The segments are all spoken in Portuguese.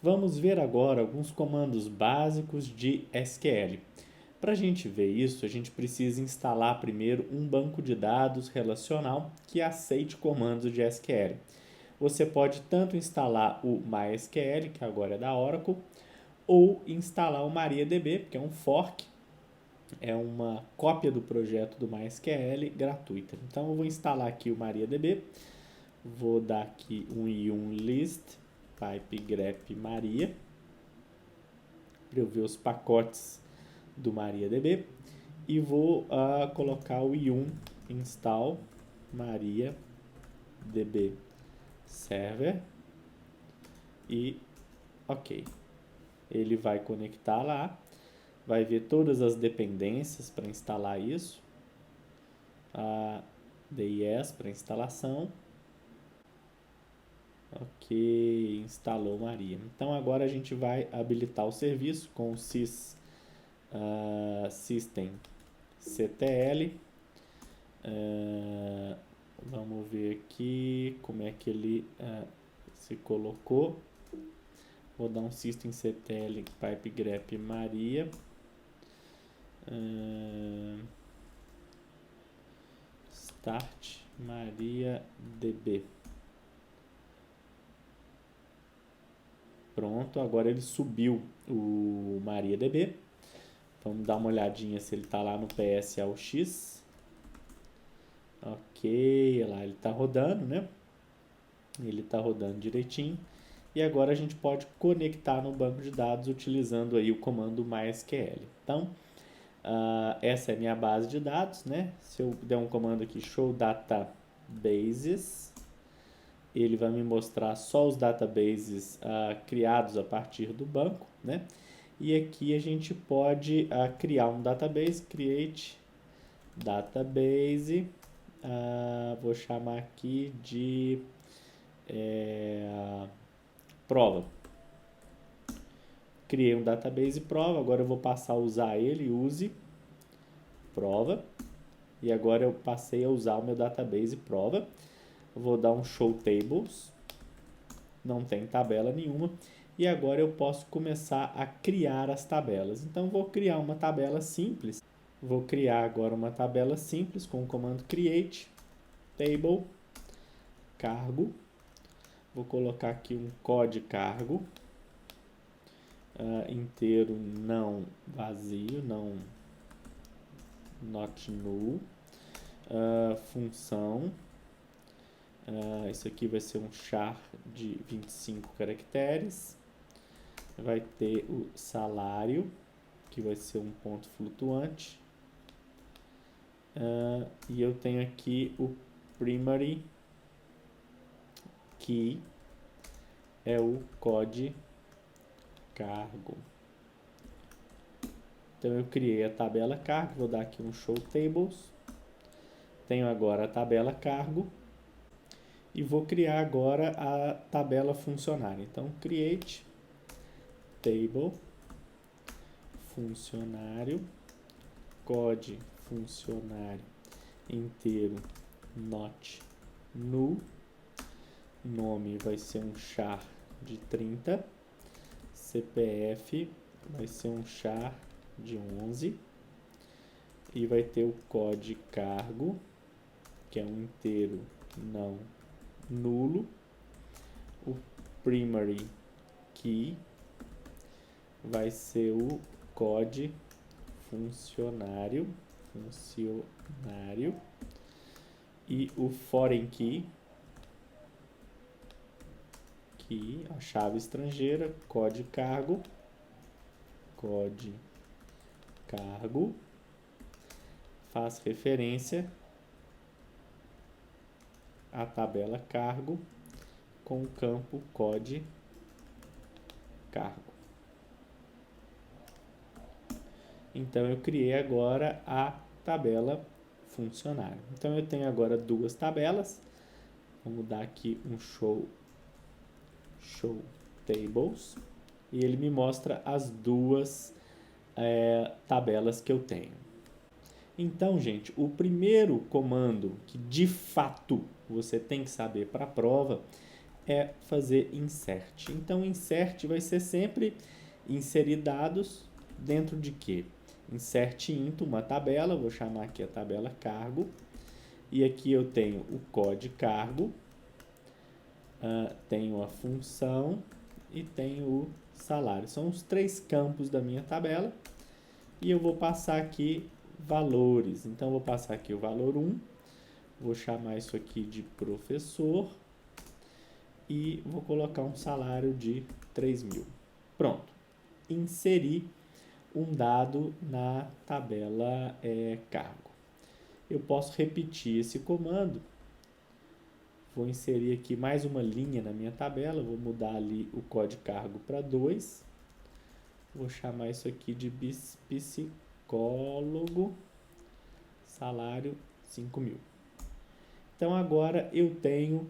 Vamos ver agora alguns comandos básicos de SQL. Para a gente ver isso, a gente precisa instalar primeiro um banco de dados relacional que aceite comandos de SQL. Você pode tanto instalar o MySQL, que agora é da Oracle, ou instalar o MariaDB, que é um fork, é uma cópia do projeto do MySQL gratuita. Então eu vou instalar aqui o MariaDB, vou dar aqui um yum list pipe grep Maria para eu ver os pacotes do MariaDB e vou colocar o yum install MariaDB server e ok. Ele vai conectar lá, vai ver todas as dependências para instalar isso, a DIS para instalação. Ok, instalou Maria. Então agora a gente vai habilitar o serviço com o system ctl. Vamos ver aqui como é que ele se colocou. Vou dar um systemctl pipe grep Maria. Start MariaDB. Pronto, agora ele subiu o MariaDB. Vamos dar uma olhadinha se ele está lá no PSLX. Ok, lá ele está rodando, né? Ele está rodando direitinho. E agora a gente pode conectar no banco de dados utilizando aí o comando MySQL. Então, essa é a minha base de dados, né? Se eu der um comando aqui, show databases, ele vai me mostrar só os databases criados a partir do banco, né? E aqui a gente pode criar um database, create database, vou chamar aqui de prova. Criei um database prova, agora eu vou passar a usar ele, use prova, e agora eu passei a usar o meu database prova. Eu vou dar um show tables, não tem tabela nenhuma, e agora eu posso começar a criar as tabelas. Então vou criar uma tabela simples. Vou criar agora uma tabela simples com o comando create table cargo. Vou colocar aqui um code cargo inteiro, não vazio, não not null. Função. Isso aqui vai ser um char de 25 caracteres. Vai ter o salário, que vai ser um ponto flutuante. E eu tenho aqui o primary key, é o code cargo. Então eu criei a tabela cargo, vou dar aqui um show tables. Tenho agora a tabela cargo e vou criar agora a tabela funcionária. Então create table funcionário, code funcionário inteiro not null, nome vai ser um char de 30, CPF vai ser um char de 11 e vai ter o code cargo, que é um inteiro não nulo, o primary key vai ser o code funcionário e o foreign key, a chave estrangeira, code cargo, faz referência à tabela cargo com o campo code cargo. Então eu criei agora a tabela funcionário. Então eu tenho agora duas tabelas. Vamos dar aqui um show tables e ele me mostra as duas tabelas que eu tenho. Então, gente, o primeiro comando que de fato você tem que saber para a prova é fazer insert. Então, insert vai ser sempre inserir dados dentro de quê? Insert into uma tabela, vou chamar aqui a tabela cargo, e aqui eu tenho o código cargo, tenho a função e tenho o salário. São os 3 campos da minha tabela e eu vou passar aqui valores. Então, vou passar aqui o valor 1, vou chamar isso aqui de professor e vou colocar um salário de 3.000. Pronto. Inseri um dado na tabela cargo. Eu posso repetir esse comando. Vou inserir aqui mais uma linha na minha tabela. Vou mudar ali o código cargo para 2. Vou chamar isso aqui de psicólogo, salário 5.000. Então, agora eu tenho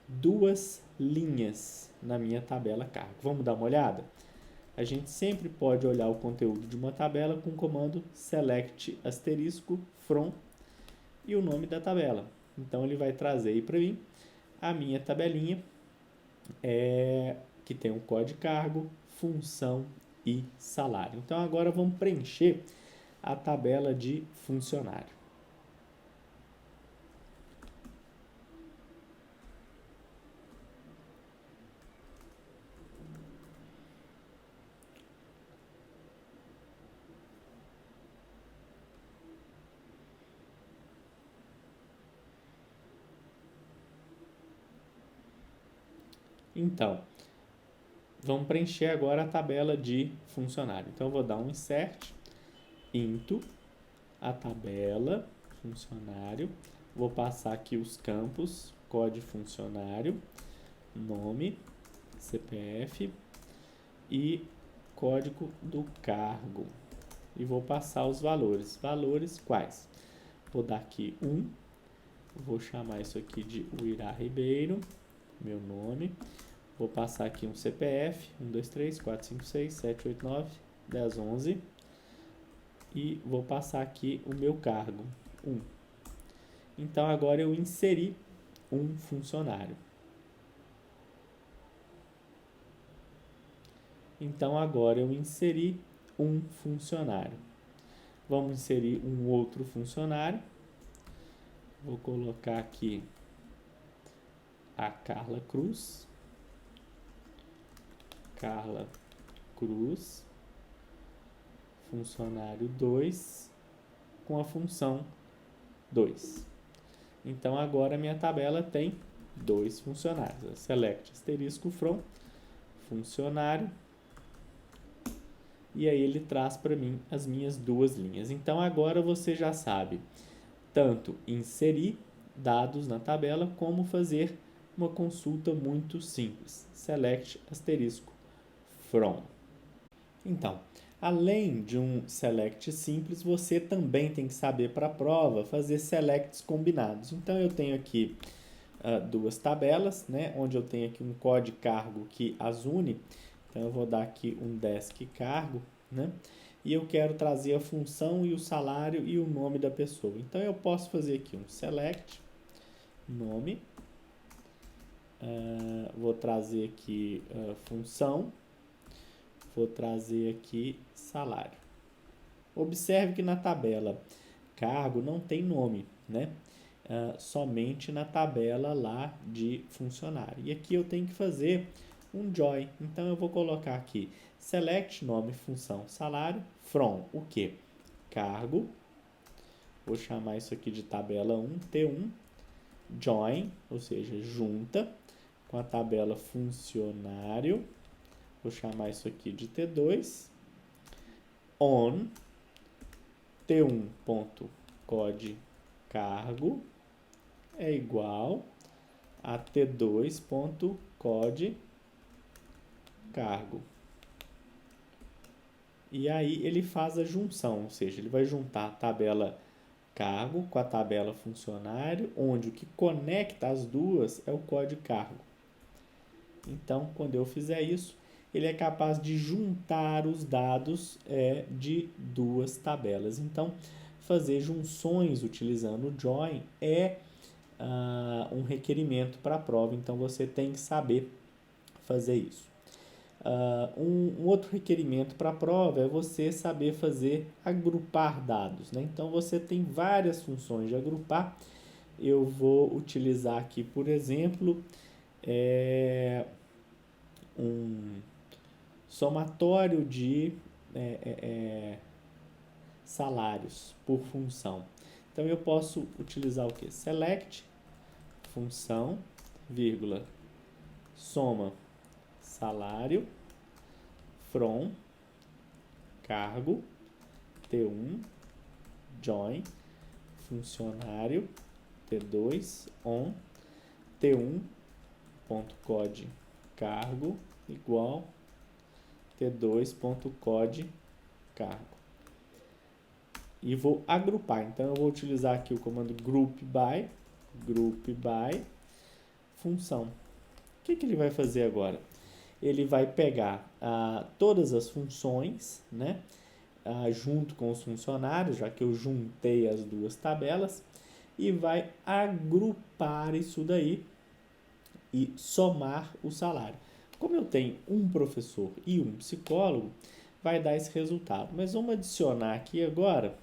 2 linhas na minha tabela cargo. Vamos dar uma olhada? A gente sempre pode olhar o conteúdo de uma tabela com o comando select asterisco from e o nome da tabela. Então, ele vai trazer aí para mim a minha tabelinha que tem um código cargo, função e salário. Então, agora vamos preencher a tabela de funcionário. Então, vamos preencher agora a tabela de funcionário. Então, eu vou dar um insert into a tabela funcionário. Vou passar aqui os campos, código funcionário, nome, CPF e código do cargo. E vou passar os valores. Valores quais? Vou dar aqui 1. Vou chamar isso aqui de Uirá Ribeiro, meu nome. Vou passar aqui um CPF, 1, 2, 3, 4, 5, 6, 7, 8, 9, 10, 11. E vou passar aqui o meu cargo, 1. Então, agora eu inseri um funcionário. Então, agora eu inseri um funcionário. Vamos inserir um outro funcionário. Vou colocar aqui a Carla Cruz. Carla Cruz, funcionário 2, com a função 2. Então, agora a minha tabela tem 2 funcionários. Select asterisco from, funcionário, e aí ele traz para mim as minhas 2 linhas. Então, agora você já sabe tanto inserir dados na tabela, como fazer uma consulta muito simples. Select asterisco from. Então, além de um select simples, você também tem que saber para a prova fazer selects combinados. Então, eu tenho aqui 2 tabelas, né, onde eu tenho aqui um código cargo que as une. Então, eu vou dar aqui um desk cargo, né, e eu quero trazer a função e o salário e o nome da pessoa. Então, eu posso fazer aqui um select, nome, vou trazer aqui função, vou trazer aqui salário. Observe que na tabela cargo não tem nome, né? Somente na tabela lá de funcionário. E aqui eu tenho que fazer um join. Então eu vou colocar aqui select nome, função, salário, from o que? Cargo. Vou chamar isso aqui de tabela 1, T1, join, ou seja, junta com a tabela funcionário. Vou chamar isso aqui de T2, on, T1.code cargo é igual a T2.code cargo. E aí ele faz a junção, ou seja, ele vai juntar a tabela cargo com a tabela funcionário, onde o que conecta as duas é o código cargo. Então, quando eu fizer isso, ele é capaz de juntar os dados de duas tabelas. Então, fazer junções utilizando o join é um requerimento para a prova, então você tem que saber fazer isso. Um outro requerimento para a prova é você saber agrupar dados, né? Então você tem várias funções de agrupar. Eu vou utilizar aqui, por exemplo, um somatório de salários por função. Então eu posso utilizar o que? Select, função, vírgula, soma, salário, from, cargo, T1, join, funcionário, T2, on, T1, ponto code, cargo, igual, T2, ponto code, cargo. E vou agrupar, então eu vou utilizar aqui o comando group by, função. O que ele vai fazer agora? Ele vai pegar todas as funções, né, junto com os funcionários, já que eu juntei as duas tabelas, e vai agrupar isso daí e somar o salário. Como eu tenho um professor e um psicólogo, vai dar esse resultado. Mas vamos adicionar aqui agora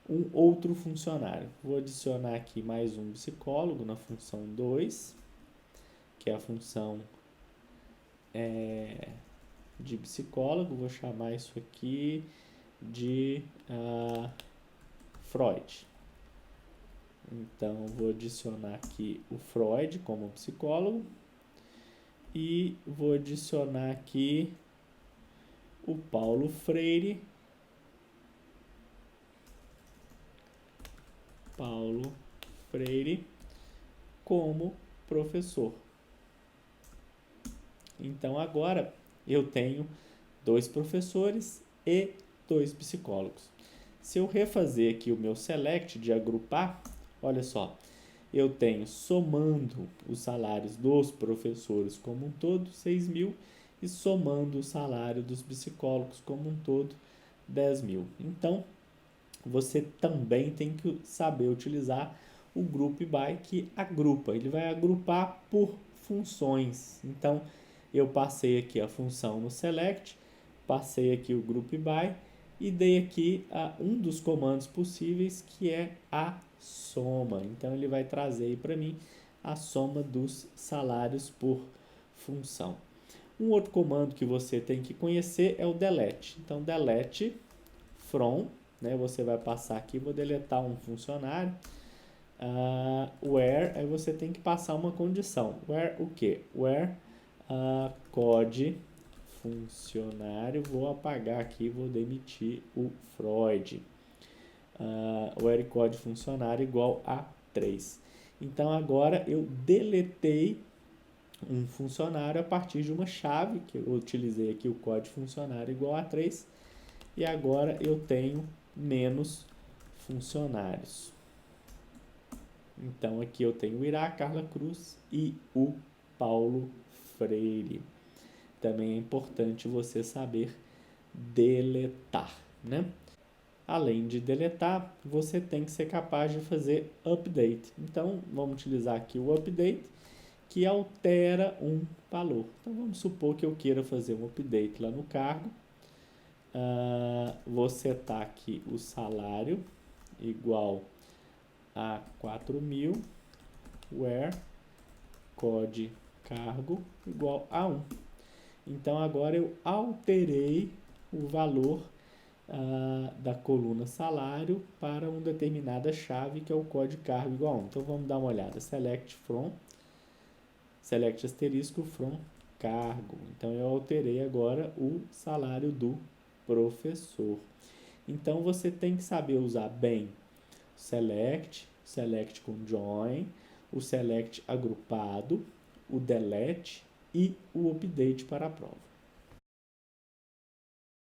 um outro funcionário. Vou adicionar aqui mais um psicólogo na função 2, que é a função de psicólogo. Vou chamar isso aqui de Freud. Então, vou adicionar aqui o Freud como psicólogo e vou adicionar aqui o Paulo Freire como professor. Então, agora eu tenho 2 professores e 2 psicólogos. Se eu refazer aqui o meu select de agrupar, olha só, eu tenho somando os salários dos professores como um todo, 6.000, e somando o salário dos psicólogos como um todo, 10.000. Então, você também tem que saber utilizar o group by, que agrupa. Ele vai agrupar por funções. Então, eu passei aqui a função no select, passei aqui o group by e dei aqui um dos comandos possíveis, que é a soma. Então, ele vai trazer aí para mim a soma dos salários por função. Um outro comando que você tem que conhecer é o delete. Então, delete from, né? Você vai passar aqui, vou deletar um funcionário. Where, aí você tem que passar uma condição. Where o quê? Where code funcionário, vou apagar aqui, vou demitir o Freud. Where code funcionário igual a 3. Então agora eu deletei um funcionário a partir de uma chave, que eu utilizei aqui o código funcionário igual a 3, e agora eu tenho menos funcionários. Então aqui eu tenho o Irá, Carla Cruz e o Paulo Freire. Também é importante você saber deletar, né? Além de deletar, você tem que ser capaz de fazer update. Então, vamos utilizar aqui o update, que altera um valor. Então, vamos supor que eu queira fazer um update lá no cargo. Vou setar aqui o salário igual a 4.000, where code cargo igual a 1. Então, agora eu alterei o valor da coluna salário para uma determinada chave, que é o código cargo igual a 1. Então, vamos dar uma olhada. Select asterisco from cargo. Então, eu alterei agora o salário do professor. Então, você tem que saber usar bem select com join, o select agrupado, o delete e o update para a prova.